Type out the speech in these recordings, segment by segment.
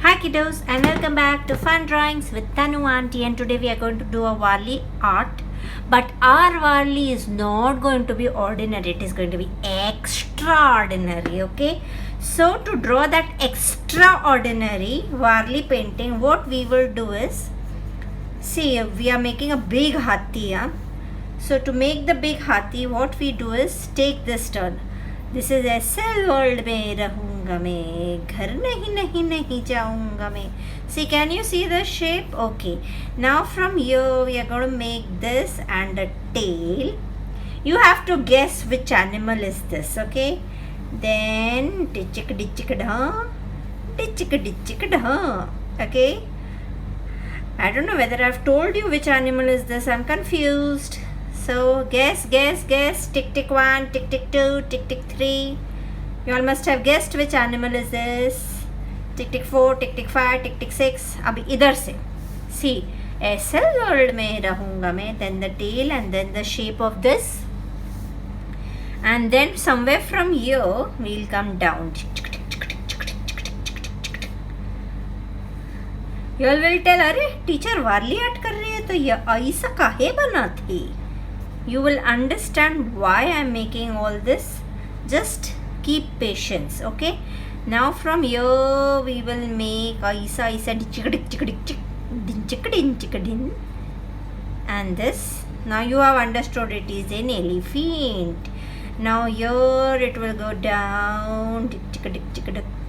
Hi kiddos and welcome back to Fun Drawings with Tanu Auntie, and today we are going to do a Varli art. But our Varli is not going to be ordinary, it is going to be extraordinary, okay? So to draw that extraordinary Varli painting, what we will do is, see, we are making a big hathi, huh? So to make the big hathi, what we do is take this turn. This is ऐसे world में रहूँगा मैं, घर नहीं नहीं नहीं जाऊँगा मैं. See, can you see the shape? Okay. Now from here we are going to make this and a tail. You have to guess which animal is this, okay? Then ditchik ditchik da, ditchik ditchik da. Okay. I don't know whether I've told you which animal is this. I'm confused. So guess. Tick tick 1, tick tick 2, tick tick 3. You all must have guessed which animal is this. Tick tick 4, tick tick 5, tick tick 6. अभी इधर से. See, ऐसे world में रहूँगा मैं. Then the tail and then the shape of this. And then somewhere from here we'll come down. You all will tell, अरे teacher Warli art कर रही है तो ये ऐसा काहे बना थी? You will understand why I am making all this. Just keep patience, okay? Now from here we will make aisa and this. Now you have understood it is an elephant. Now here it will go down,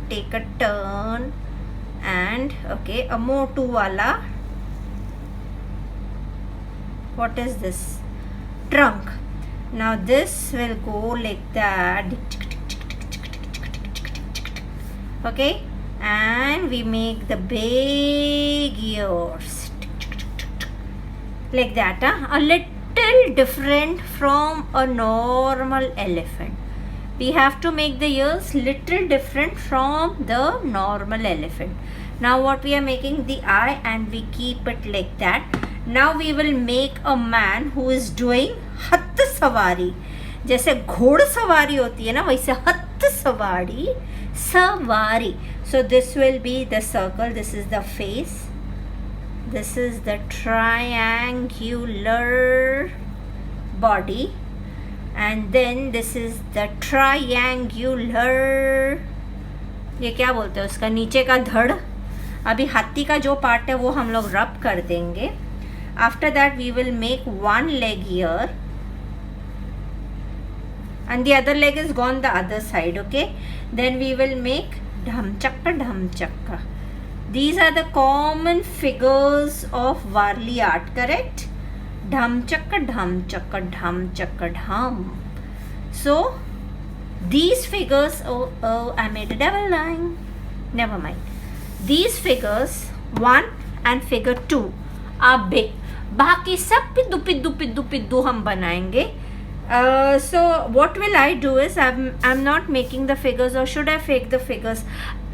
take a turn, and okay, a motu wala. What is this? Trunk. Now this will go like that, okay, and we make the big ears like that, a little different from a normal elephant. We have to make the ears little different from the normal elephant. Now what we are making the eye, and we keep it like that. Now we will make a man who is doing हत्थ सवारी. जैसे घोड़ सवारी होती है ना, वैसे हत्थ सवारी. So this will be the circle. This is the face. This is the triangular body, and then this is the triangular, ये क्या बोलते हैं उसका, नीचे का धड़. अभी हाथी का जो पार्ट है वो हम लोग रब कर देंगे. After that we will make one leg here and the other leg is gone the other side, okay? Then we will make dham chakka. These are the common figures of Varli art, correct? Dham chakka dham. So these figures, oh I made a double line, never mind. These figures 1 and figure 2 are big. बाकी सब पिद्दू हम बनाएंगे. So what will I do is, I'm not making the figures, or should I fake the figures?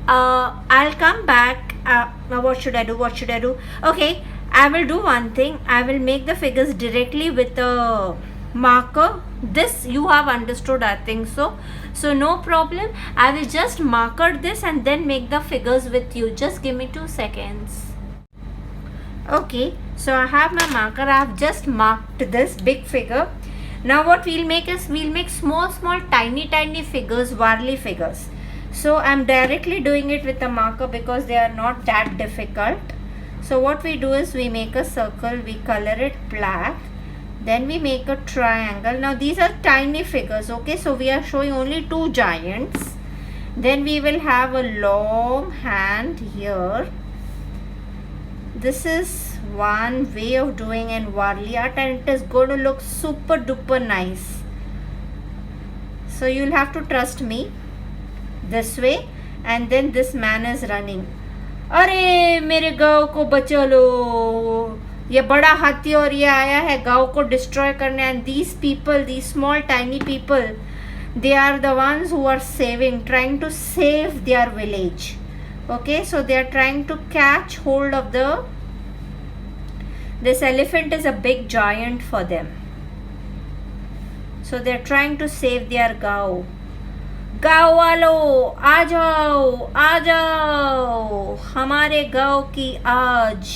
I'll come back. What should I do? Okay, I will do one thing. I will make the figures directly with a marker. This you have understood, I think so. So no problem. I will just marker this and then make the figures with you. Just give me 2 seconds. Okay, so I have my marker. I have just marked this big figure. Now what we'll make is, we'll make small tiny figures, Varli figures. So I'm directly doing it with a marker because they are not that difficult. So what we do is, we make a circle, we color it black, then we make a triangle. Now these are tiny figures, okay? So we are showing only 2 giants. Then we will have a long hand here. This is one way of doing in Varli art, and it is going to look super duper nice. So you'll have to trust me. This way, and then this man is running. अरे मेरे गाँव को बचा लो, ये बड़ा हाथी और ये आया है गाँव को डिस्ट्रॉय करने. And these people, these small tiny people, they are the ones who are trying to save their village. Okay, so they are trying to catch hold of this elephant is a big giant for them. So they are trying to save their gaon. गाँव वालों आ जाओ हमारे गाँव की आज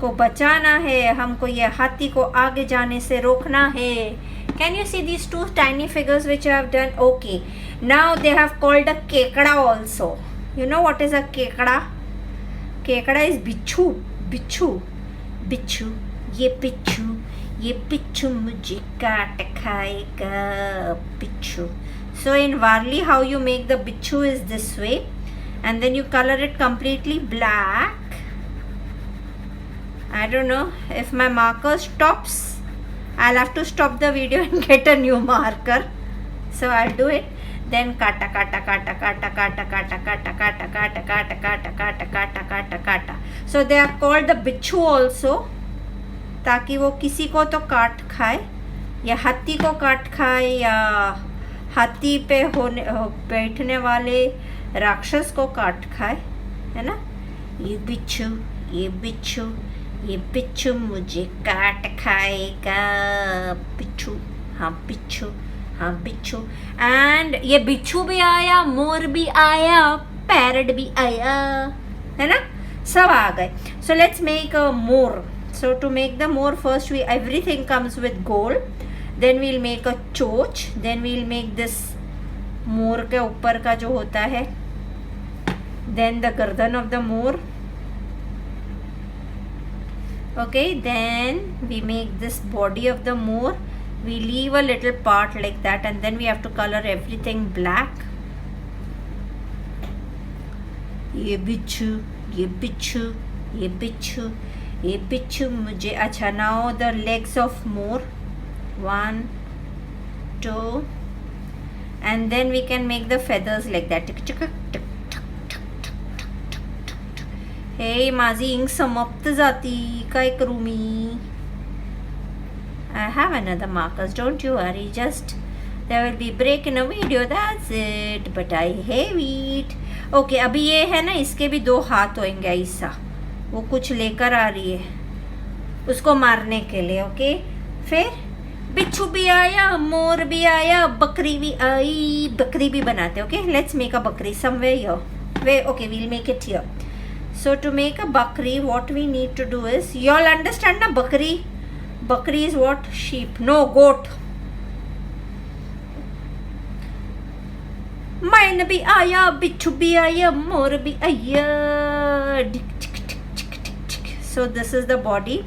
को बचाना है, हमको ये हाथी को आगे जाने से रोकना है. Can you see these two tiny figures which I have done? Okay. Now they have called a kekada also. You know what is a kekada? Kekada is bichu. बिच्छू. ये पिच्चू मुझे काट खाएगा Picchu. So in Varli how you make the bichu is this way, and then you color it completely black. I don't know if my marker stops. I'll have to stop the video and get a new marker. So I'll do it. Then kata. So they are called the bichu also, ताकि वो किसी को तो काट खाए, या हाथी को काट खाए, या हाथी पे बैठने वाले राक्षस को काट खाए, है ना. ये बिच्छू मुझे काट खाएगा बिच्छू. हाँ बिच्छू. एंड ये बिच्छू भी आया, मोर भी आया, पैरट भी आया, है ना, सब आ गए. So let's make a more. So to make the more, first everything comes with gold. Then we'll make a चोच. Then we'll make this मोर के ऊपर का जो होता है. Then the गर्दन of the more. Okay. Then we make this body of the more. We leave a little part like that, and then we have to color everything black. ये बिच्छू मुझे. अच्छा, now the legs of more. 1 2, and then we can make the feathers like that. Hey माझी ink समाप्त जाती, काय करू मी. I have another markers, don't you worry. Just there will be break in a video, that's it, but I have it. Okay, अभी ये है ना, इसके भी 2 हाथ होंगे ऐसा. वो कुछ लेकर आ रही है उसको मारने के लिए. ओके. फिर बिच्छू भी आया, मोर भी आया, बकरी भी आई. बकरी भी बनाते. Okay. Let's make a bakri somewhere here. Way okay, we'll make it here. So to make a bakri what we need to do is, you all understand ना, bakri is what, sheep, no goat. मैन भी आया, बिच्छू भी आया, मोर भी आया. So this is the body.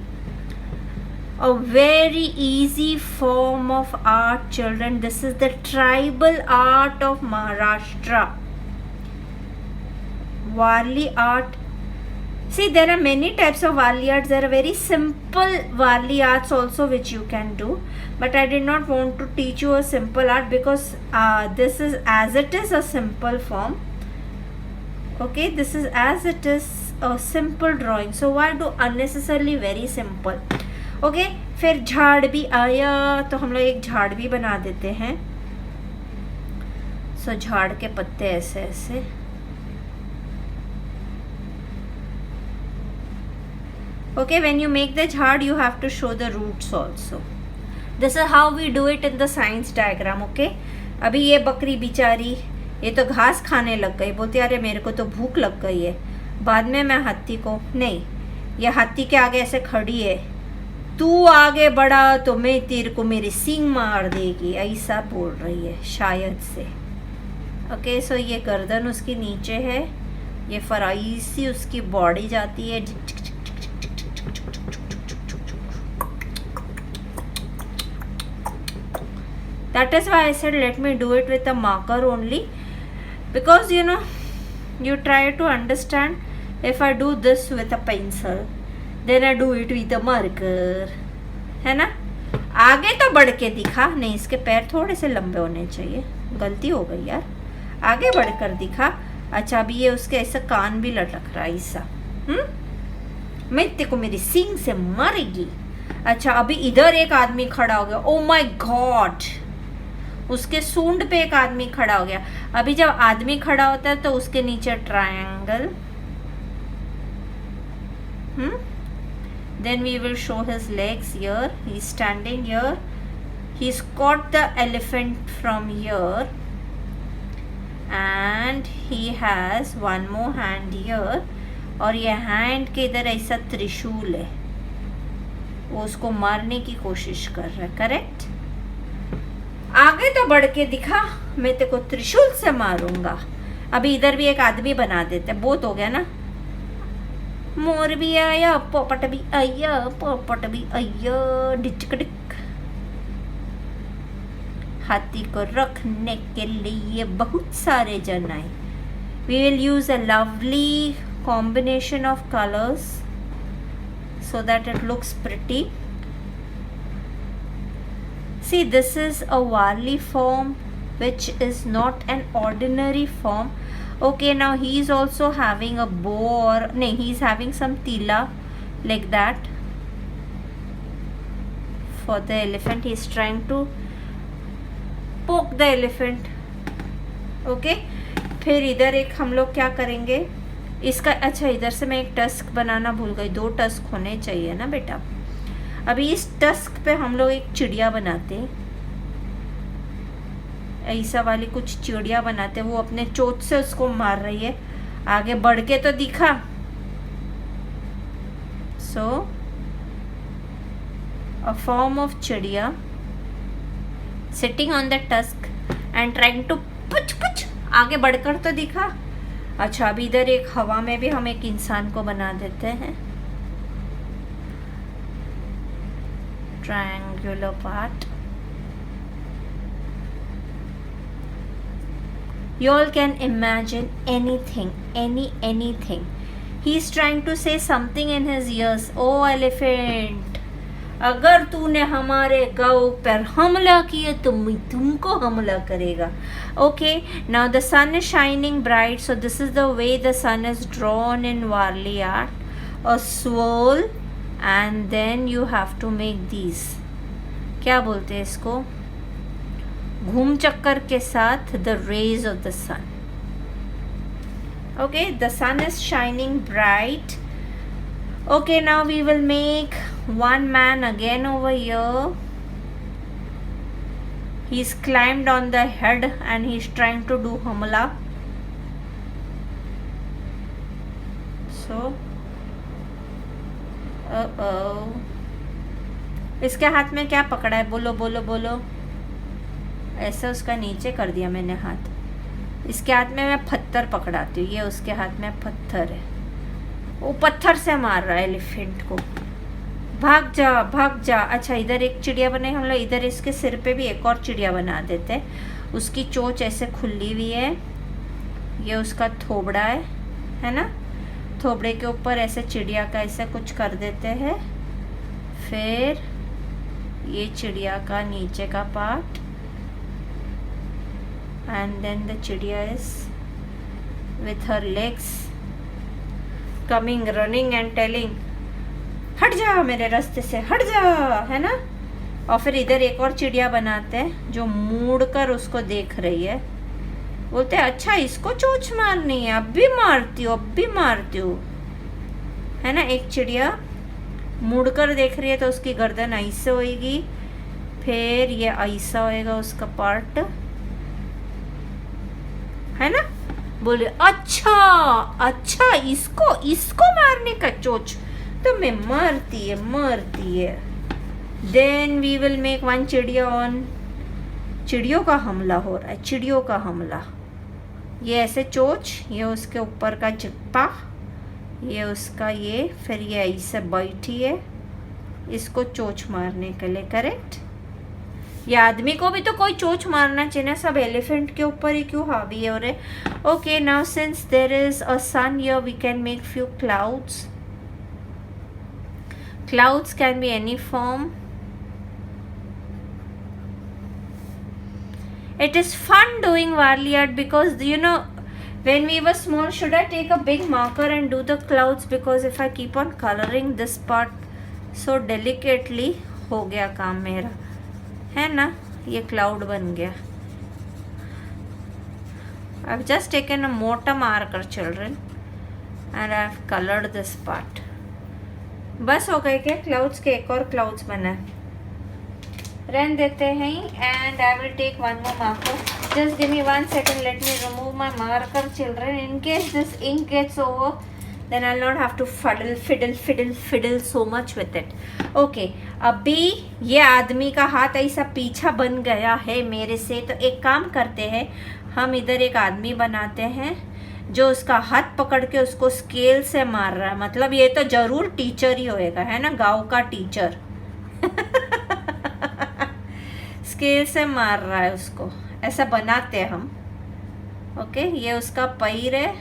A very easy form of art, children. This is the tribal art of Maharashtra. Varli art. See, there are many types of Varli arts. There are very simple Varli arts also which you can do. But I did not want to teach you a simple art because this is as it is a simple form. Okay, this is as it is a simple drawing. So why do unnecessarily very simple? Okay, फिर झाड़ भी आया, तो हम लोग एक झाड़ भी बना देते हैं. So झाड़ के पत्ते ऐसे ऐसे. Okay, when you make the झाड़, you have to show the roots also. This is how we do it in the science diagram. Okay, अभी ये बकरी बेचारी, ये तो घास खाने लग गई. बोलती अरे मेरे को तो भूख लग गई है. बाद में मैं हाथी को, नहीं, ये हाथी के आगे ऐसे खड़ी है, तू आगे बढ़ा तो मैं तेरे को मेरे सींग मार देगी, ऐसा बोल रही है शायद से. ओके. सो ये गर्दन उसकी नीचे है, ये फराई सी उसकी बॉडी जाती है. That is why I said let me do it with a marker only, because you know, you try to understand. If I do this with a pencil, then I do it with a marker, है ना. आगे तो बढ़ के दिखा, नहीं इसके पैर थोड़े से लंबे होने चाहिए, गलती हो गई यार. आगे बढ़कर दिखा. अच्छा, अभी ये उसके ऐसा कान भी लटक रहा है ऐसा. मैं तेरे को मेरी सींग से मारेगी. अच्छा, अभी इधर एक आदमी खड़ा हो गया. ओ माय गॉड, उसके सूंड पे एक आदमी खड़ा हो गया. अभी जब आदमी खड़ा होता है तो उसके नीचे triangle. Then we will show his legs here. He is standing here. he's caught the elephant from here and he has one more hand here और ये हैंड के इधर ऐसा त्रिशूल है, वो उसको मारने की कोशिश कर रहा है. करेक्ट. आगे तो बढ़ के दिखा, मैं तेरे को त्रिशूल से मारूंगा. अभी इधर भी एक आदमी बना देते, बहुत हो गया ना. मोर भी आया, पोपट भी आया, पोपट भी आया, डिचक डिक. हाथी को रखने के लिए बहुत सारे जन आए. We will use a lovely combination of colors so that it looks pretty. See, this is a Varli form which is not an ordinary form. Okay, now he is also having a bow, or no, he is having some tila like that for the elephant. He is trying to poke the elephant. Okay, फिर इधर एक हम लोग क्या करेंगे इसका. अच्छा, इधर से मैं एक टस्क बनाना भूल गई. 2 टस्क होने चाहिए ना बेटा. अभी इस टस्क पे हम लोग एक चिड़िया बनाते, ऐसा वाली कुछ चिड़िया बनाते. वो अपने चोंच से उसको मार रही है. आगे बढ़ के तो दिखा. So a form of chidiya sitting on the tusk and trying to पुच पुच. आगे बढ़कर तो दिखा. अच्छा, अभी इधर एक हवा में भी हम एक इंसान को बना देते हैं. Triangular part. You all can imagine anything, anything. He is trying to say something in his ears. Oh elephant, अगर तूने हमारे गौ पर हमला किया तो मैं तुमको हमला करेगा. Okay, now the sun is shining bright, so this is the way the sun is drawn in Varli art. A swirl, and then you have to make these. क्या बोलते हैं इसको? घूम चक्कर के साथ the rays of the sun. Okay, the sun is shining bright. Okay, now we will make one man again over here. He's climbed on the head and he's trying to do hamla. So इसके हाथ में क्या पकड़ा है? बोलो बोलो बोलो. ऐसा उसका नीचे कर दिया मैंने हाथ. इसके हाथ में मैं पत्थर पकड़ाती हूँ. ये उसके हाथ में पत्थर है, वो पत्थर से मार रहा है एलिफेंट को. भाग जा भाग जा. अच्छा, इधर एक चिड़िया बनाई हम लोग. इधर इसके सिर पे भी एक और चिड़िया बना देते हैं. उसकी चोंच ऐसे खुली हुई है. ये उसका थोबड़ा है ना. थोबड़े के ऊपर ऐसे चिड़िया का ऐसे कुछ कर देते हैं. फिर ये चिड़िया का नीचे का पार्ट, एंड देन द चिड़िया is with her legs coming running and telling हट जा मेरे रास्ते से, हट जा, है ना. और फिर इधर एक और चिड़िया बनाते हैं जो मुड़ कर उसको देख रही है. बोलते हैं अच्छा इसको चोंच मारनी है, अब भी मारती हूँ, अब भी मारती हूँ, है ना. एक चिड़िया मुड़ कर देख रही है तो उसकी गर्दन ऐसे होएगी. फिर ये ऐसा होएगा उसका पार्ट, है ना. बोले अच्छा अच्छा इसको इसको मारने का चोंच तो मैं मारती है. Then we will make one चिड़िया ऑन. चिड़ियों का हमला हो रहा है, चिड़ियों का हमला. ये ऐसे चोंच, ये उसके ऊपर का चिप्पा, ये उसका ये, फिर ये ऐसे बैठी है इसको चोंच मारने के लिए. करेक्ट. ये आदमी को भी तो कोई चोंच मारना चाहिए ना. सब एलिफेंट के ऊपर ही क्यों हावी हो रहे. Okay, now since there is a sun here we can make few clouds. Clouds can be any form. It is fun doing Varli art because you know when we were small, should I take a big marker and do the clouds? Because if I keep on coloring this part so delicately, हो गया काम मेरा, है ना. ये cloud बन गया. I've just taken a motor marker, children, and I've colored this part. बस हो गए क्या क्लाउड्स के? एक और क्लाउड्स बना है. रहने देते हैं and I will take one more marker. Just give me 1 second. Let me remove my marker, children. In case this ink gets over, then I'll not have to fiddle so much with it. Okay. अभी ये आदमी का हाथ ऐसा पीछा बन गया है मेरे से, तो एक काम करते हैं, हम इधर एक आदमी बनाते हैं जो उसका हाथ पकड़ के उसको स्केल से मार रहा है. मतलब ये तो जरूर टीचर ही होएगा, है ना, गांव का टीचर. स्केल से मार रहा है उसको, ऐसा बनाते हैं हम. ओके, ये उसका पैर है,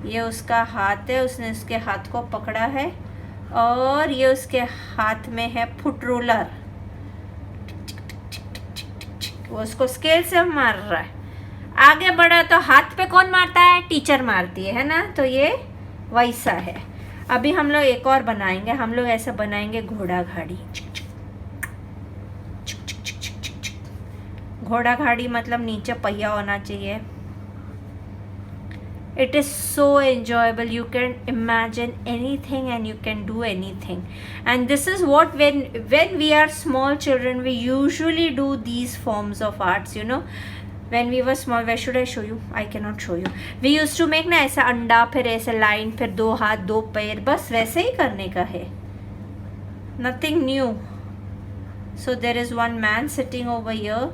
ये उसका हाथ है, उसने उसके हाथ को पकड़ा है और ये उसके हाथ में है फुट रूलर. वो उसको स्केल से मार रहा है. आगे बढ़ा तो हाथ पे कौन मारता है? टीचर मारती है ना. तो ये वैसा है. अभी हम लोग एक और बनाएंगे. हम लोग ऐसा बनाएंगे घोड़ा गाड़ी. घोड़ा गाड़ी मतलब नीचे पहिया होना चाहिए. It is so enjoyable. You can imagine anything and you can do anything. And this is what when we are small children, we usually do these forms of arts, you know. When we were small, where should I show you? I cannot show you. We used to make ना ऐसा अंडा, फिर ऐसे line, फिर 2 हाथ 2 पैर, बस वैसे ही करने का है. Nothing new. So there is one man sitting over here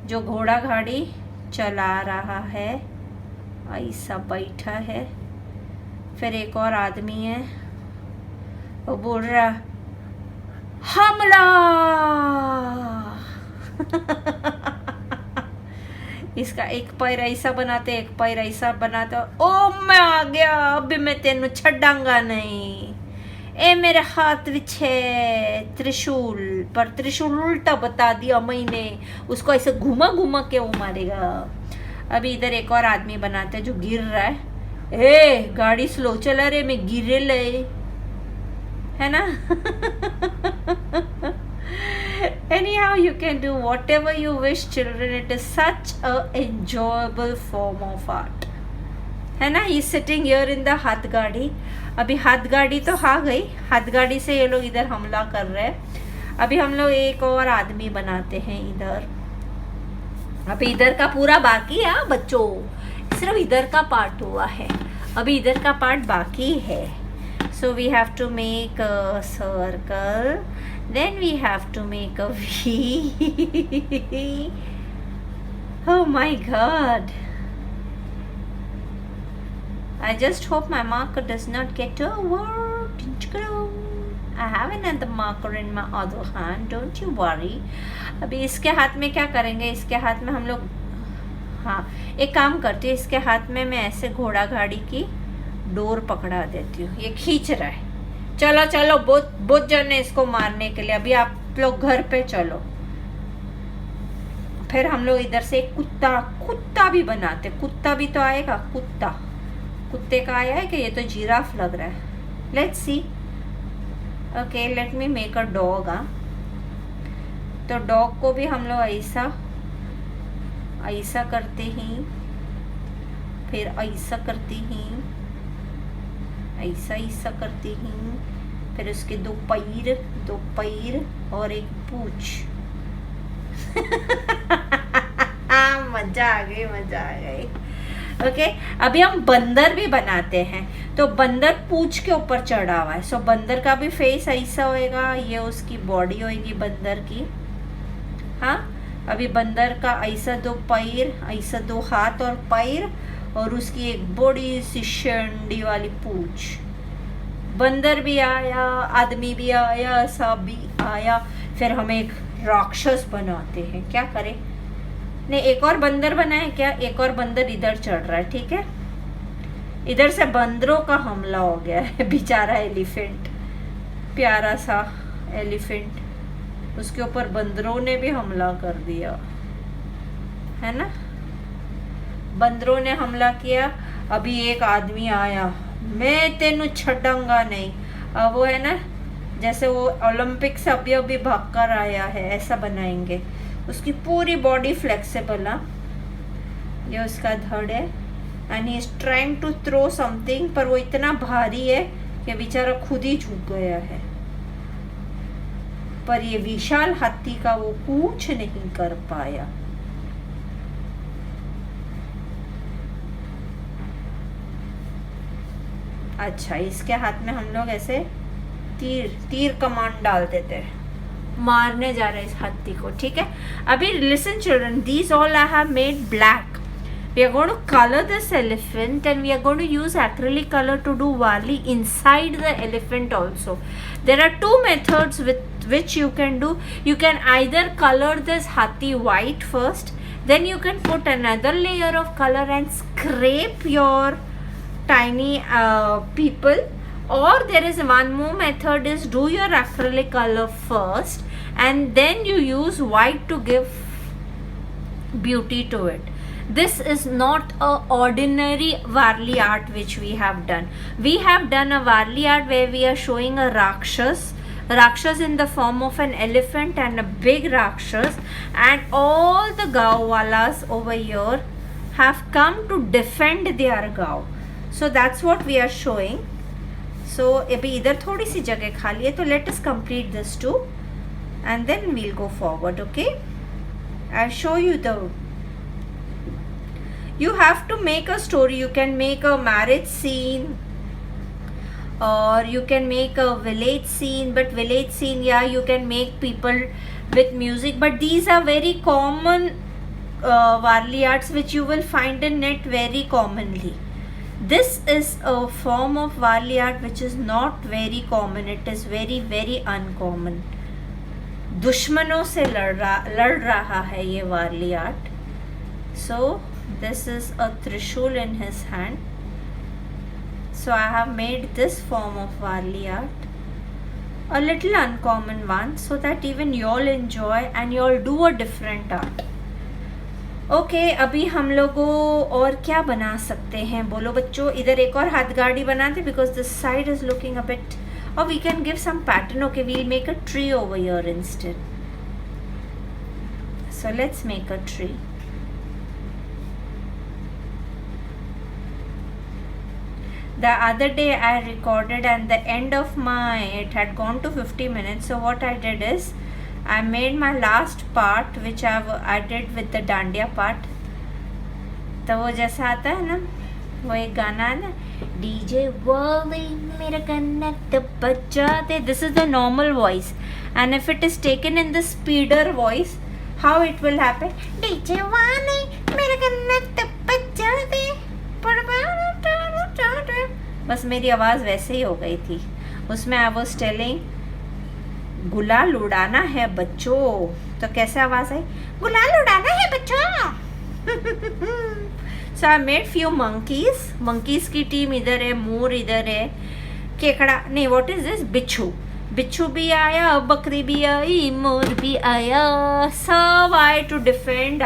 जो घोड़ा गाड़ी चला रहा है, ऐसा बैठा है. फिर एक और आदमी है, वो बोल रहा हमला. इसका एक पैर ऐसा बनाते, एक पैर ऐसा बनाते. ओ मैं आ गया, अभी मैं तेनू छड़ांगा नहीं. ए मेरे हाथ विच है त्रिशूल, पर त्रिशूल उल्टा बता दिया मैंने. उसको ऐसे घुमा घुमा के वो मारेगा. अभी इधर एक और आदमी बनाते हैं जो गिर रहा है. ए गाड़ी स्लो चला रे, मैं गिरे ले, है ना. Anyhow, you can do whatever you wish, children. It is such a enjoyable form of art, है ना. He is sitting here in the हाथ गाड़ी. अभी हाथ गाड़ी तो आ गई. हाथ गाड़ी से ये लोग इधर हमला कर रहे हैं. अभी हम लोग एक और आदमी बनाते हैं इधर. अभी इधर का पूरा बाकी है बच्चों, सिर्फ इधर का पार्ट हुआ है. अभी इधर का पार्ट बाकी है. So we have to make a circle, then we have to make a V. Oh my God. I just hope my marker does not get over. I have another marker in my other hand. Don't you worry. अभी इसके हाथ में क्या करेंगे? इसके हाथ में हम लोग, हाँ एक काम करती हूँ, इसके हाथ में मैं ऐसे घोड़ा गाड़ी की डोर पकड़ा देती हूँ. ये खींच रहा है. चलो चलो, बहुत जने इसको मारने के लिए. अभी आप लोग घर पे चलो. फिर हम लोग इधर से कुत्ता भी बनाते. कुत्ता भी तो आएगा. कुत्ते का आया है कि ये तो जिराफ लग रहा है. Let's see. Okay, let me make a dog. तो डॉग को भी हम लोग ऐसा करते हैं, फिर ऐसा करते हैं, ऐसा करते हैं, फिर उसके 2 पैर और एक पूंछ. मजा आ गई. ओके, अभी हम बंदर भी बनाते हैं. तो बंदर पूंछ के ऊपर चढ़ा हुआ है. सो बंदर का भी फेस ऐसा होएगा, ये उसकी बॉडी होएगी बंदर की. हाँ, अभी बंदर का ऐसा 2 पैर, ऐसा 2 हाथ और पैर, और उसकी एक बड़ी सी शंडी वाली पूंछ. बंदर भी आया, आदमी भी आया, सब भी आया. फिर हम एक राक्षस बनाते हैं. क्या करें? नहीं, एक और बंदर बनाए क्या? एक और बंदर इधर चढ़ रहा है. ठीक है, इधर से बंदरों का हमला हो गया है. बेचारा एलिफेंट, प्यारा सा एलिफेंट, उसके ऊपर बंदरों ने भी हमला कर दिया, है ना. बंदरों ने हमला किया. अभी एक आदमी आया, मैं तेनू छड़ांगा नहीं. अब वो है ना, जैसे वो ओलंपिक से अभी भाग कर आया है, ऐसा बनाएंगे. उसकी पूरी बॉडी फ्लेक्सिबल. ये उसका धड़ है and he is trying to throw something, पर वो इतना भारी है कि बेचारा खुद ही झुक गया है. पर ये विशाल हाथी का वो कुछ नहीं कर पाया। अच्छा, इसके हाथ में हम लोग ऐसे तीर कमान डाल देते हैं, मारने जा रहे हैं इस हाथी को, ठीक है। अभी listen children, these all I have made black. We are going to color this elephant and we are going to use acrylic color to do Varli inside the elephant also. There are two methods with which you can do. You can either color this hathi white first, then you can put another layer of color and scrape your tiny people, or there is one more method, is do your acrylic color first and then you use white to give beauty to it. This is not a ordinary Varli art which we have done. We have done a Varli art where we are showing a Rakshas in the form of an elephant and a big Rakshas, and all the Gaowalas over here have come to defend their Gao. So that's what we are showing. So abhi idhar thodi si jagah khali hai, so let us complete this too and then we'll go forward. Okay, I'll show you the. You have to make a story. You can make a marriage scene or you can make a village scene, but village scene, yeah, you can make people with music, but these are very common Varli arts which you will find in net very commonly. This is a form of Varli art which is not very common. It is very very uncommon. दुश्मनों से लड़ रहा है ये Varli art. So this is a Trishul in his hand. So I have made this form of Varli art, a little uncommon one, so that even you all enjoy and you all do a different art. Okay, अभी हम लोगों और क्या बना सकते हैं बोलो बच्चों. इधर एक और हाथ गाड़ी बनाते because this side is looking a bit, or we can give some pattern. Okay, we'll make a tree over here instead. So let's make a tree. The other day I recorded and the end of it had gone to 50 minutes. So what I did is I made my last part which I did with the dandiya part. तो वो जैसा आता है ना, वो एक गाना है ना, DJ वाली मेरा कन्नट बजा दे. This is the normal voice, and if it is taken in the speeder voice, how it will happen? DJ वाली मेरा कन्नट बजा दे. बस मेरी आवाज़ वैसे ही हो गई थी उसमें. आई वॉज टेलिंग गुलाल उड़ाना है बच्चों, तो कैसे आवाज़ आई? गुलाल उड़ाना है बच्चों. सो आई मेड फ्यू मंकीज की टीम इधर है, मोर इधर है, केकड़ा नहीं, व्हाट इज दिस, बिच्छू भी आया, बकरी भी आई, मोर भी आया. सब आए to defend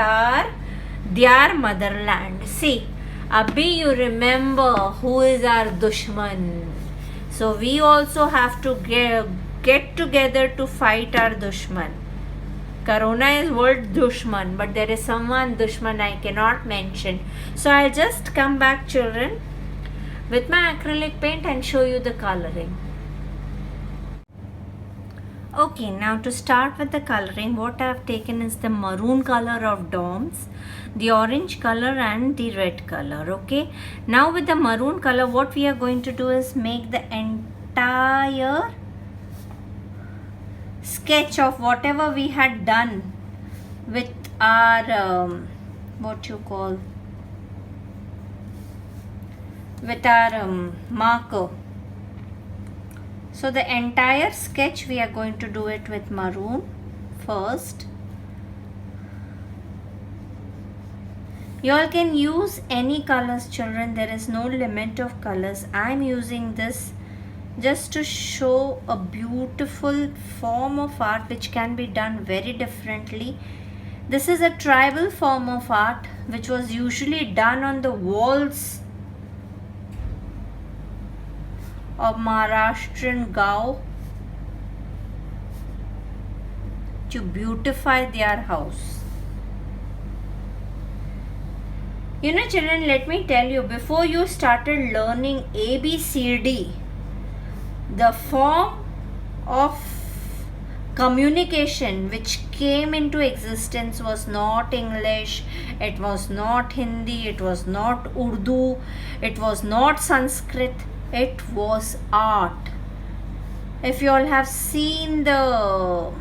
their motherland. See, Abhi, you remember who is our dushman. So we also have to get together to fight our dushman. Corona is world dushman, but there is someone dushman I cannot mention. So I'll just come back, children, with my acrylic paint and show you the coloring. Okay, now to start with the coloring, what I have taken is the maroon color of DOMS, the orange color and the red color. Okay, now with the maroon color, what we are going to do is make the entire sketch of whatever we had done with our with our marker. So the entire sketch we are going to do it with maroon first. You all can use any colors, children. There is no limit of colors. I am using this just to show a beautiful form of art which can be done very differently. This is a tribal form of art which was usually done on the walls of Maharashtrian Gao to beautify their house. You know, children, let me tell you, before you started learning ABCD, the form of communication which came into existence was not English, it was not Hindi, it was not Urdu, it was not Sanskrit, it was art. If you all have seen the,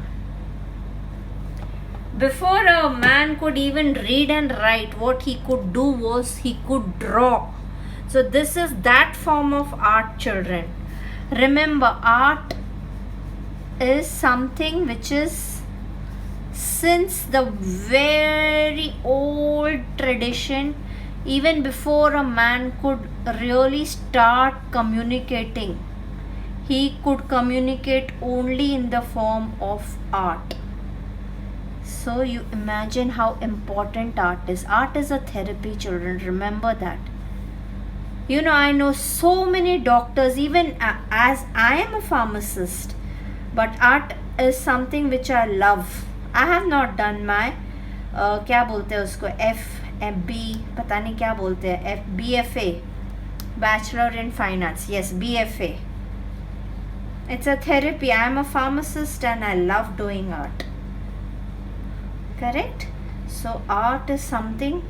before a man could even read and write, what he could do was he could draw. So this is that form of art, children. Remember, art is something which is since the very old tradition, even before a man could really start communicating, he could communicate only in the form of art. So you imagine how important art is. Art is a therapy, children. Remember that. You know, I know so many doctors, even as I am a pharmacist, but art is something which I love. I have not done my क्या बोलते हैं उसको, FB, पता नहीं क्या बोलते हैं, BFA, Bachelor in Finance. Yes, BFA. It's a therapy. I am a pharmacist and I love doing art. Correct? So art is something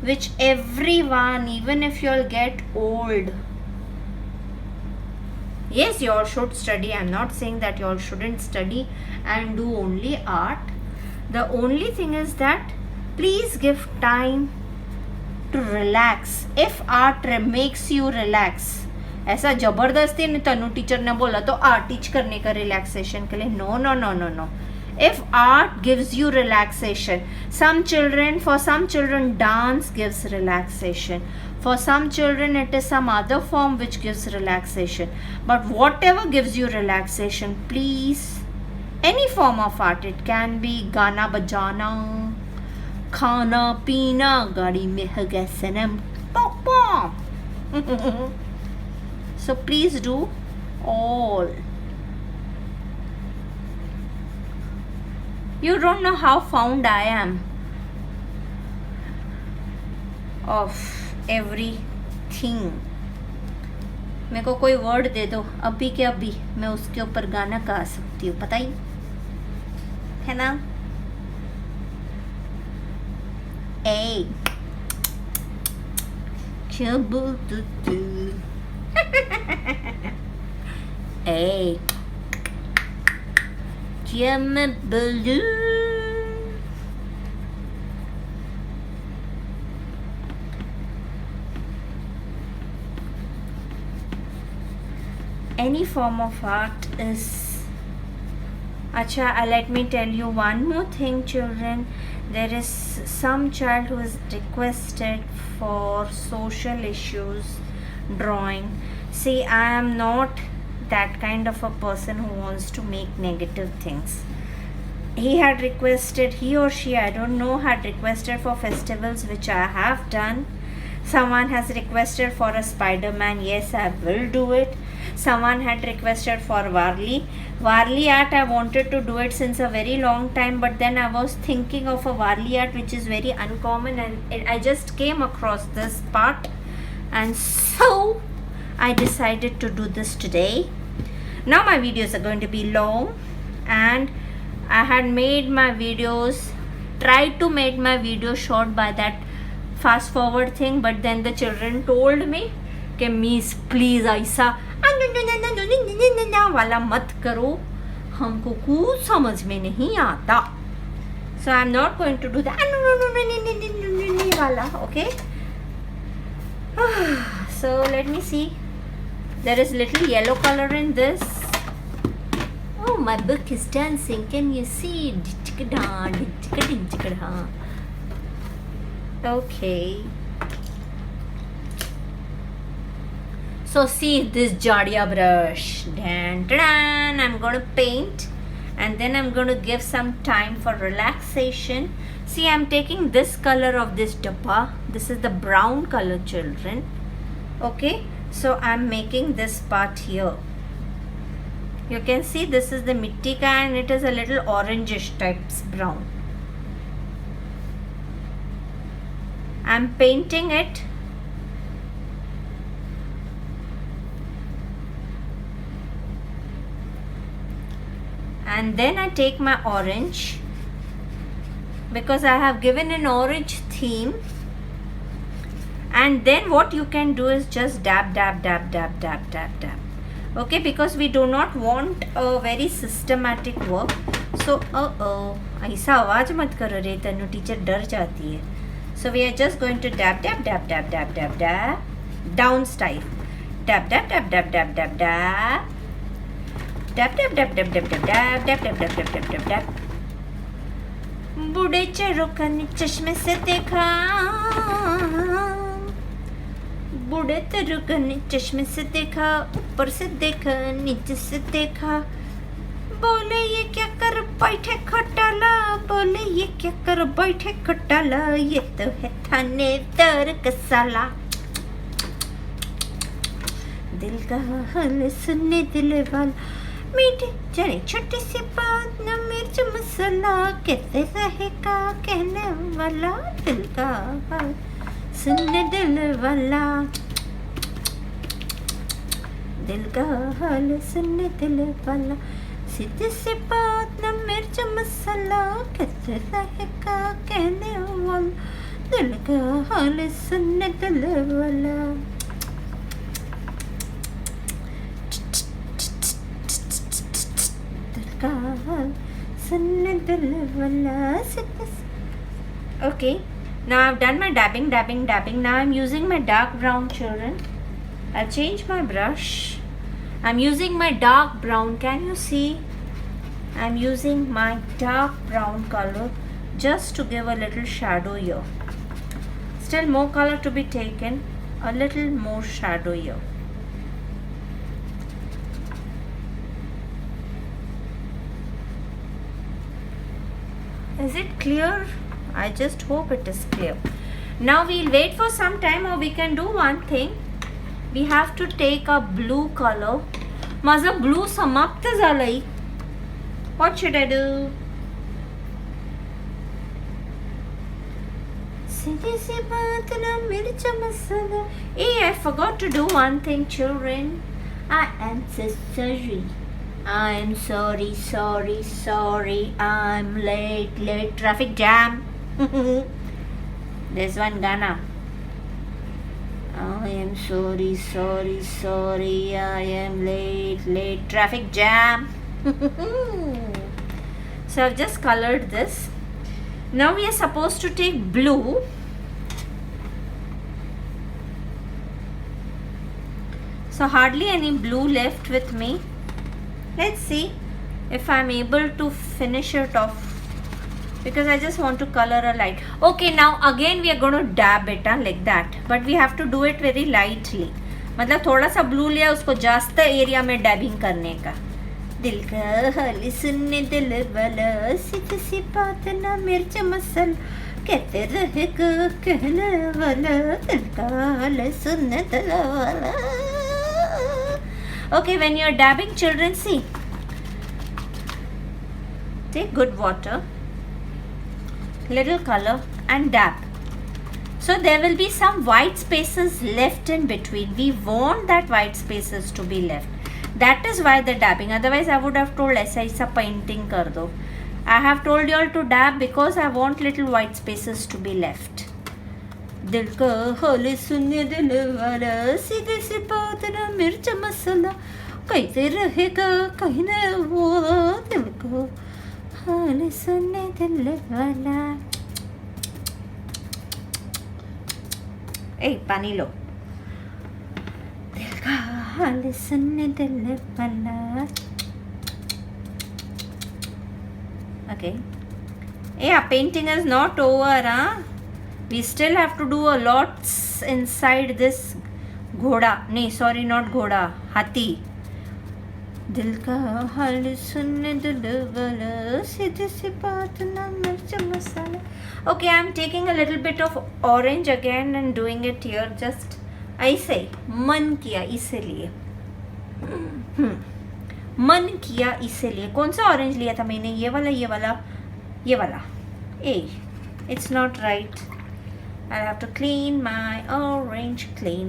which everyone, even if you all get old, yes, you all should study. I'm not saying that you all shouldn't study and do only art. The only thing is that please give time to relax. If art makes you relax, ऐसा जबरदस्ती नहीं तनु teacher ने बोला तो art teach करने का relaxation के लिए, no no no no no. If art gives you relaxation, for some children dance gives relaxation, for some children it is some other form which gives relaxation, but whatever gives you relaxation, please, any form of art, it can be gana bajana, khana peena, gadi mein hai gaya sanam, pom pom. So please do all. You don't know how fond I am of everything. मेरे को कोई word दे दो अभी के अभी, मैं उसके ऊपर गाना गा सकती हूँ, पता ही है ना. ए क्या बोलते तू ए क्या मैं बोलूं. Any form of art is. Acha, let me tell you one more thing, children. There is some child who is requested for social issues drawing. See, I am not that kind of a person who wants to make negative things. He had requested, he or she, I don't know, had requested for festivals, which I have done. Someone has requested for a Spider-Man. Yes, I will do it. Someone had requested for Varli art. I wanted to do it since a very long time, but then I was thinking of a Varli art which is very uncommon, and I just came across this part, and so I decided to do this today. Now my videos are going to be long, and I had made my videos, tried to make my video short by that fast forward thing, but then the children told me कि miss please ऐसा वाला मत करो, हमको कुछ समझ में नहीं आता. So I'm not going to do that वाला, okay? So let me see. There is little yellow color in this. Oh, my book is dancing. Can you see? Okay. So see this Jadia brush. I'm going to paint, and then I'm going to give some time for relaxation. See, I'm taking this color of this dabba. This is the brown color, children. Okay. So I'm making this part here. You can see this is the mitti ka, and it is a little orangish types brown. I'm painting it. and then I take my orange, because I have given an orange theme, and then what you can do is just dab dab dab dab dab dab dab. Okay, because we do not want a very systematic work. So ऐसा आवाज मत करो रे, तनु teacher डर जाती है. So we are just going to dab dab dab dab dab dab dab down style. Dab dab dab dab dab dab dab. Dab dab dab dab dab dab dab dab dab dab dab dab dab. बूढ़े चरोका ने चश्मे से देखा, बूढ़े चरोका ने चश्मे से देखा, ऊपर से देखा नीचे से देखा, बोले ये क्या कर बैठे खटाला, बोले ये क्या कर बैठे खटाला, ये तो है थानेदार का साला. दिल का हाल सुनने दिल वाला, मीठे जाने छोटी सी बात न मिर्च मसाला, कैसे रहेगा कहने वाला, दिल का हाल सुनने दिल वाला, दिल का हाल सुनने दिल वाला, सीधी सी बात न मिर्च मसाला, कैसे रहेगा कहने वाला, दिल का हाल सुनने दिल वाला. Okay, now I've done my dabbing. Now I'm using my dark brown, children. I'll change my brush. I'm using my dark brown. Can you see? I'm using my dark brown color just to give a little shadow here. Still more color to be taken. A little more shadow here. Is it clear? I just hope it is clear. Now we'll wait for some time, or we can do one thing. We have to take a blue color. माझं blue समाप्त झालंय. What should I do? सीधी सी बात ना मिर्च मसाला. Hey, I forgot to do one thing, children. I am so sorry. I'm sorry. I'm late. Traffic jam. This one Ghana. I am sorry. I am late. Traffic jam. So I've just colored this. Now we are supposed to take blue. So hardly any blue left with me. Let's see if I'm able to finish it off, because I just want to color a light. Okay, now again we are going to dab it like that, but we have to do it very lightly. मतलब थोड़ा सा blue लिया, उसको जास्त area में डैबिंग करने का. दिल का हाल सुनने दिल वाला, सीधी सी बात ना मिर्च मसाला, कहते रहेगा कहने वाला, दिल का हाल सुनने दिल वाला. Okay, when you're dabbing, children, see, take good water, little color, and dab. So there will be some white spaces left in between. We want that white spaces to be left. That is why the dabbing. Otherwise I would have told aisa painting kar do. I have told you all to dab because I want little white spaces to be left. दिल का हाल सुनने दिल वाला, सीधे से बात ना मिर्च मसाला, कैसे रहेगा कहने वाला, दिल का हाल सुनने दिल वाला. ए पानी लो. दिल का हाल सुनने दिल वाला. Okay. Yeah, painting is not over, huh? We still have to do a lot inside this घोड़ा. नहीं, sorry, not घोड़ा, हाथी. दिल का हाल सुनने दिल वाला, सीधी सी बात ना मिर्च मसाला. Okay, I'm taking a little bit of orange again and doing it here. Just ऐसे मन किया इसीलिए. मन किया इसीलिए. कौन सा ऑरेंज लिया था मैंने? ये वाला. ए, it's not right. I'll have to clean my orange. Clean.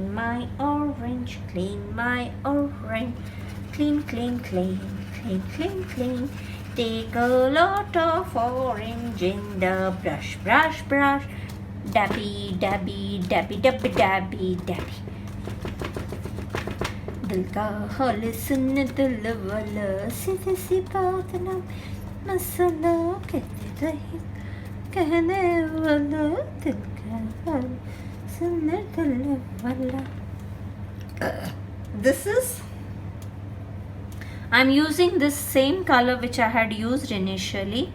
Clean. Take a lot of orange in the brush, brush, brush. Dabby, dabby, dabby, dabby, dabby, dabby. दिल का हाल सुन दिल वाला सीधी सी बात ना मसला कहते रहे कहने वाला दिल का हाल सुन दिल वाला. This is, I'm using this same color which I had used initially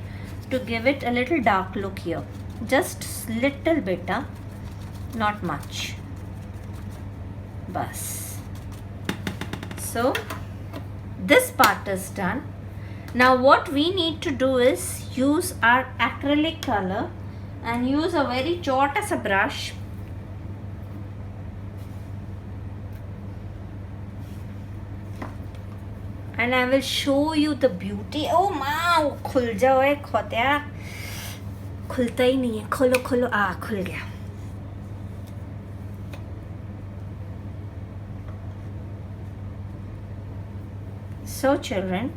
to give it a little dark look here. Just little bit, not much. Bas. So this part is done. Now what we need to do is use our acrylic color and use a very chota sa brush. And I will show you the beauty. Oh wow, खुल जाओ है खोत्या. खुलता ही नहीं है. खोलो खोलो. खुल गया. So children,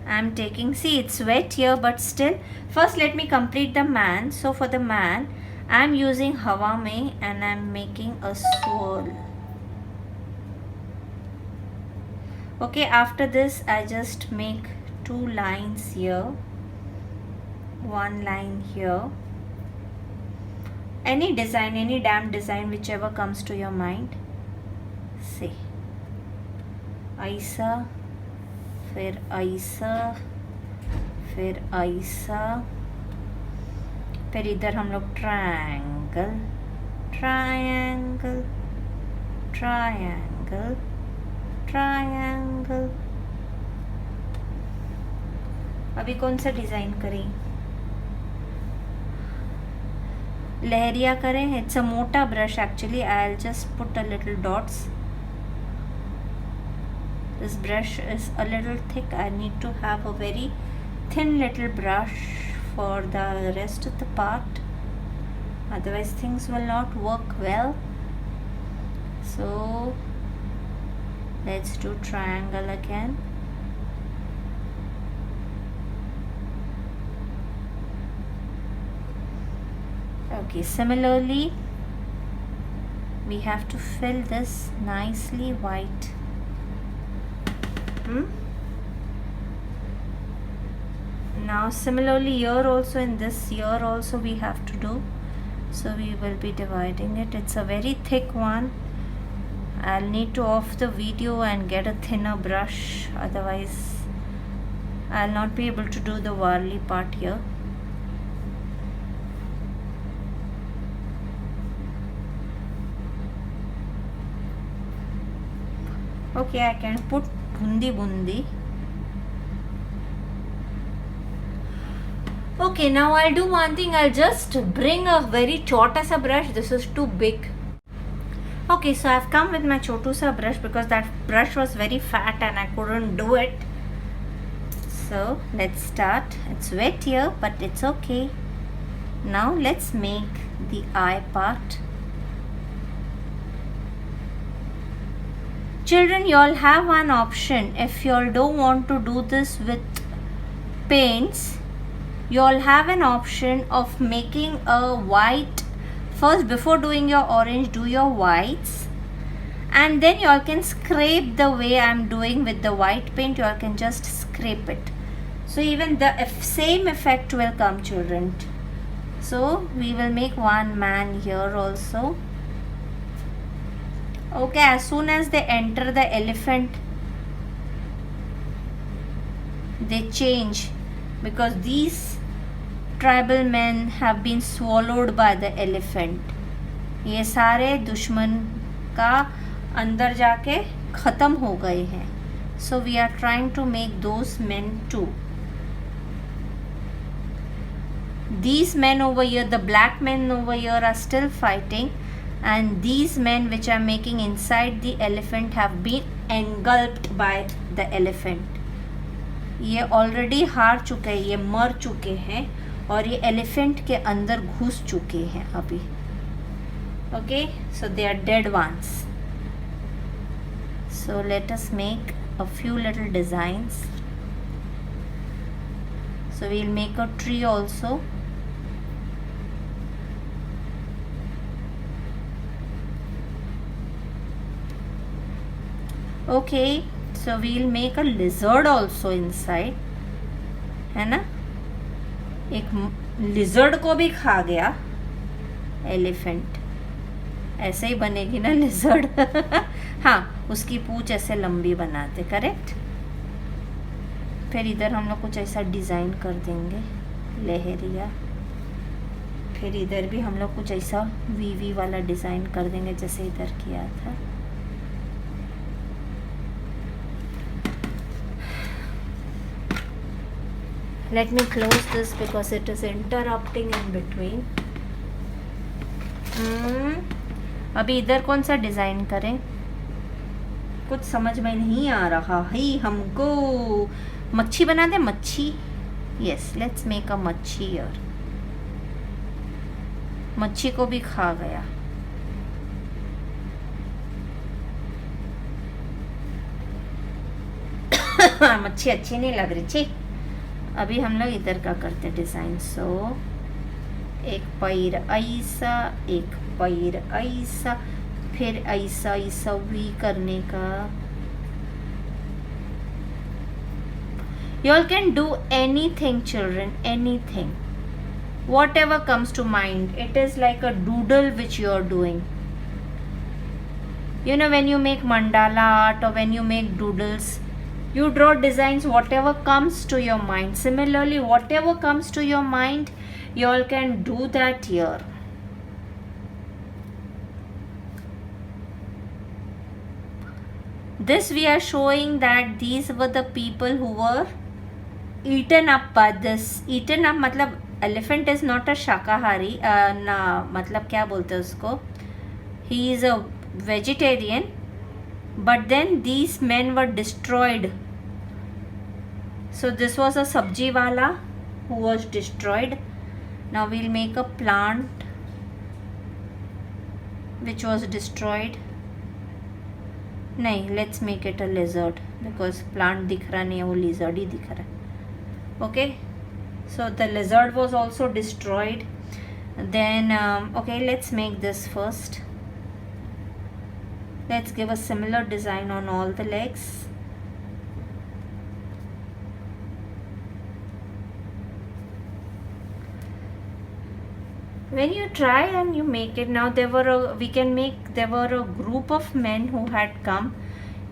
I'm taking, see it's wet here but still, first let me complete the man. So for the man, I'm using Hawa Mein and I'm making a swirl. Okay, after this I just make 2 lines here, 1 line here. Any design, any damn design, whichever comes to your mind. See. ऐसा, फिर ऐसा, फिर ऐसा, फिर इधर हम लोग triangle, triangle, triangle, triangle. अभी कौन सा डिज़ाइन करें? लहरिया करें. इट्स अ मोटा brush actually. I will just put a little dots. This brush is a little thick. I need to have a very thin little brush for the rest of the part. Otherwise things will not work well. So let's do triangle again. Okay, similarly we have to fill this nicely white. Now similarly here also, in this here also we have to do. So we will be dividing it. It's a very thick one. I'll need to off the video and get a thinner brush, otherwise I'll not be able to do the warli part here. Okay, I can put bundi bundi. Okay, now I'll do one thing. I'll just bring a very chota sa brush. This is too big. Okay, so I've come with my chotu sa brush because that brush was very fat and I couldn't do it. So let's start. It's wet here but it's okay. Now let's make the eye part. Children, you all have one option. If you all don't want to do this with paints, you all have an option of making a white. First, before doing your orange, do your whites, and then you all can scrape the way I'm doing with the white paint. You all can just scrape it. So even the same effect will come, children. So we will make one man here also. Okay, as soon as they enter the elephant, they change because these tribal men have been swallowed by the elephant. ये सारे दुश्मन का अंदर जाके ख़त्म हो गए हैं. So we are trying to make those men too. These men over here, the black men over here are still fighting, and these men which are making inside the elephant have been engulfed by the elephant. ये already हार चुके हैं, ये मर चुके हैं और ये एलिफेंट के अंदर घुस चुके हैं अभी. Okay, so they are dead ones. So let us make a few little designs. So we'll make a tree also. Okay, so we'll make a lizard also inside, है ना. एक लिजर्ड को भी खा गया एलिफेंट. ऐसे ही बनेगी ना लिजर्ड. हाँ, उसकी पूंछ ऐसे लंबी बनाते. करेक्ट. फिर इधर हम लोग कुछ ऐसा डिज़ाइन कर देंगे लहरिया. फिर इधर भी हम लोग कुछ ऐसा वी वाला डिज़ाइन कर देंगे जैसे इधर किया था. Let me close this because it is interrupting in between. अभी इधर कौन सा डिज़ाइन करें, कुछ समझ में नहीं आ रहा है हमको. मच्छी बना दे. मच्छी. यस, लेट्स मेक अ मच्छी हियर. मच्छी को भी खा गया. मच्छी अच्छी नहीं लग रही थी. अभी हम लोग इधर का करते डिज़ाइन. सो एक पैर ऐसा, एक पैर ऐसा, फिर ऐसा ऐसा वी करने का. You all can do anything, children, anything. Whatever comes to mind. It is like a doodle which you are doing. You know, when you make mandala art or when you make doodles, you draw designs, whatever comes to your mind. Similarly, whatever comes to your mind, you all can do that here. This we are showing that these were the people who were eaten up by this. Eaten up मतलब elephant is not a शाकाहारी. ना मतलब क्या बोलते हैं उसको. He is a vegetarian. But then these men were destroyed. So this was a sabji wala who was destroyed. Now we'll make a plant which was destroyed. नहीं, let's make it a lizard because plant दिख रहा नहीं है, वो lizard ही दिख रहा है. Okay, so the lizard was also destroyed. Then okay, let's make this first. Let's give a similar design on all the legs. When you try and you make it, now there were a group of men who had come.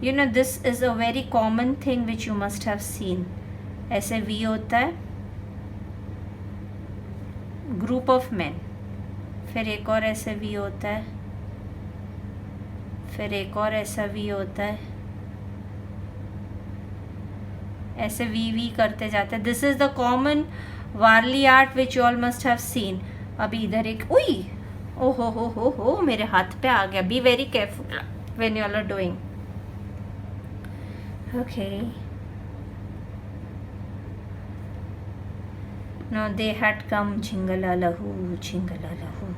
You know, this is a very common thing which you must have seen. ऐसे V होता है, group of men. फिर एक और ऐसे V होता है, फिर एक और ऐसा V होता है. ऐसे V करते जाते हैं. This is the common Varli art which you all must have seen. अभी इधर एक उई, ओ हो मेरे हाथ पे आ गया. Be very careful when you all are doing. Okay. Now they had come, Chingalalahu.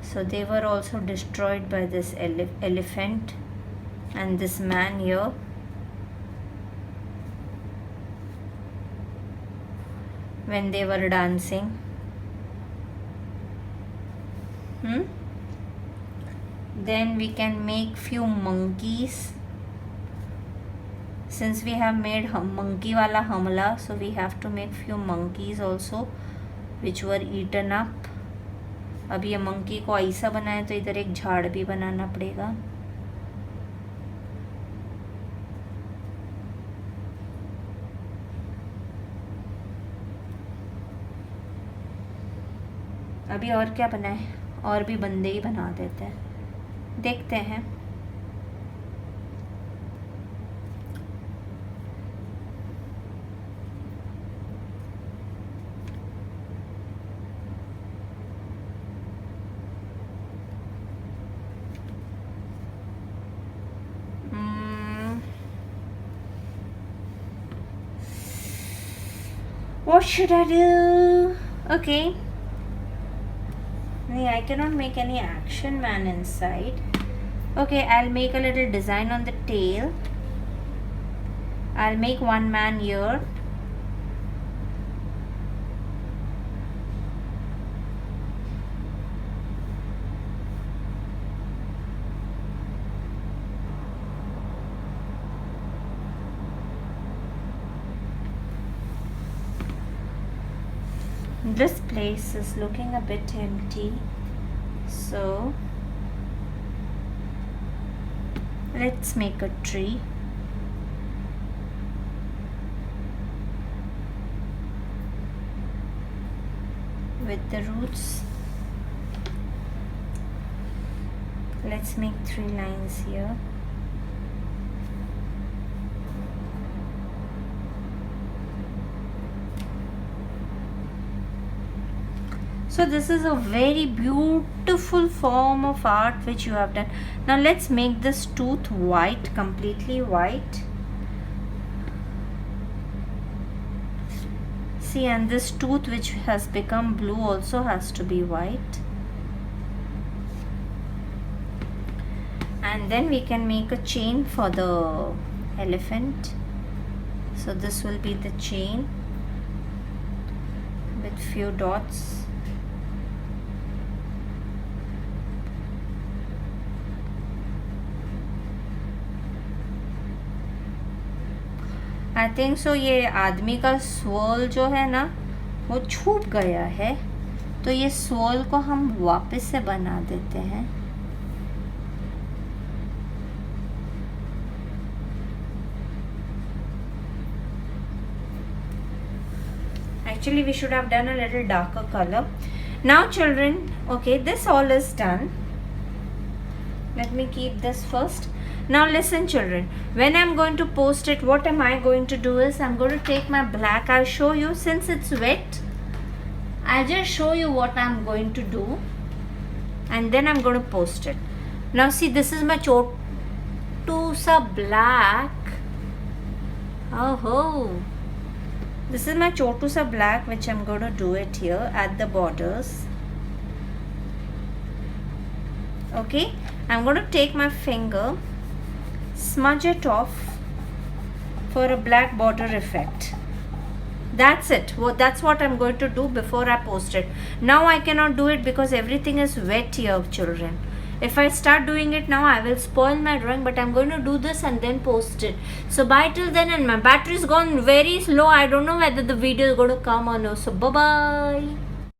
So they were also destroyed by this elephant and this man here. When they were dancing. Then we can make few monkeys. Since we have made monkey wala hamla, so we have to make few monkeys also which were eaten up. अब ये monkey को ऐसा बनाए तो इधर एक झाड़ भी बनाना पड़ेगा. अभी और क्या बनाए, और भी बंदे ही बना देते हैं. देखते हैं. What should I do? Okay. I cannot make any action man inside. Okay, I'll make a little design on the tail. I'll make one man here. This place is looking a bit empty, so let's make a tree. With the roots, let's make 3 lines here. So this is a very beautiful form of art which you have done. Now let's make this tooth white, completely white. See, and this tooth which has become blue also has to be white. And then we can make a chain for the elephant. So this will be the chain with few dots. I think so ये आदमी का swirl जो है ना वो छूट गया है, तो ये स्वॉल को हम वापस से बना देते हैं. Actually we should have done a little darker color. Now children, okay, this all is done. Let me keep this first. Now listen children, when I'm going to post it, what am I going to do is I'm going to take my black. I'll show you, since it's wet, I'll just show you what I'm going to do and then I'm going to post it. Now see, this is my Chotu Sa black. Oh, this is my Chotu Sa black which I'm going to do it here at the borders. Okay, I'm going to take my finger, smudge it off for a black border effect. That's it. That's what I'm going to do before I post it. Now I cannot do it because everything is wet here children. If I start doing it now, I will spoil my drawing, but I'm going to do this and then post it. So bye till then, and my battery is gone very slow. I don't know whether the video is going to come or no. So bye bye.